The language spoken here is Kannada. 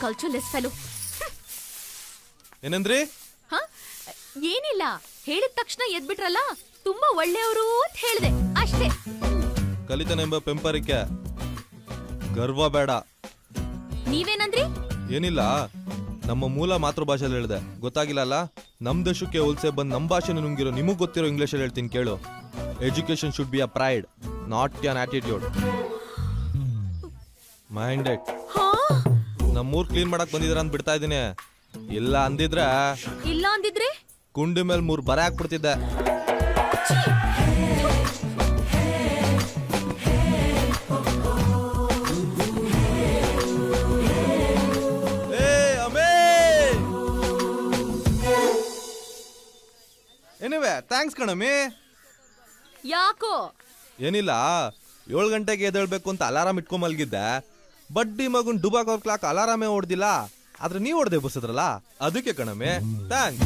ಕಲ್ಚರ್ಲೆಸ್ ಫೆಲೋ. ಏನಂದ್ರಿ? ಏನಿಲ್ಲ, ಹೇಳಿದ ತಕ್ಷಣ ಎದ್ಬಿಟ್ರಲ್ಲ, ತುಂಬಾ ಒಳ್ಳೆಯವರು ಅಂತ ಹೇಳ್ದೆ ಅಷ್ಟೇ. ಕಲಿತಾನೆಂಬ ಪೆಂಪರಿಕೆ ಗರ್ವ ಬೇಡ. ನೀವೇನಂದ್ರಿ? ಏನಿಲ್ಲ, ನಮ್ಮ ಮೂಲ ಮಾತೃಭಾಷೆಯಲ್ಲಿ ಹೇಳಿದೆ, ಗೊತ್ತಾಗಿಲ್ಲ ಅಲ್ಲ? ನಮ್ ದೇಶಕ್ಕೆ ಹೋಲ್ಸೆ ಬಂದ್ ನಮ್ ಭಾಷೆ ನುಂಗಿರೋ ನಿಮಗ್ ಗೊತ್ತಿರೋ ಇಂಗ್ಲಿಷಲ್ಲಿ ಹೇಳ್ತೀನಿ ಕೇಳು. Education should be a pride, not on attitude. Minded. ನಮ್ಮೂರ್ ಕ್ಲೀನ್ ಮಾಡಕ್ ಬಂದಿದ್ರ ಅಂತ ಬಿಡ್ತಾ ಇದೀನಿ. ಇಲ್ಲ ಅಂದಿದ್ರೆ ಕುಂಡಿ ಮೇಲೆ 3 ಬರೆ ಹಾಕ್ಬಿಡ್ತಿದ್ದೆ. Anyway thanks ಕಣಮ್ಮಿ. ಯಾಕೋ? ಏನಿಲ್ಲ, 7 ಗಂಟೆಗೆ ಎದ್ದೇಳ್ಬೇಕು ಅಂತ ಅಲಾರಾಮ್ ಇಟ್ಕೊಂಡ್ ಮಲ್ಗಿದ್ದೆ. ಬಡ್ಡಿ ಮಗುನ್ ಡುಬಾಕ್ ಅವ್ರ ಕ್ಲಾಕ್ ಅಲಾರಾಮೇ ಹೊಡ್ದಿಲ್ಲ, ಆದ್ರೆ ನೀವ್ ಹೊಡೆದೆ ಬಸ್ಸದ್ರಲ್ಲ, ಅದಕ್ಕೆ ಕಣಮ್ಮಿ ಥ್ಯಾಂಕ್ಸ್.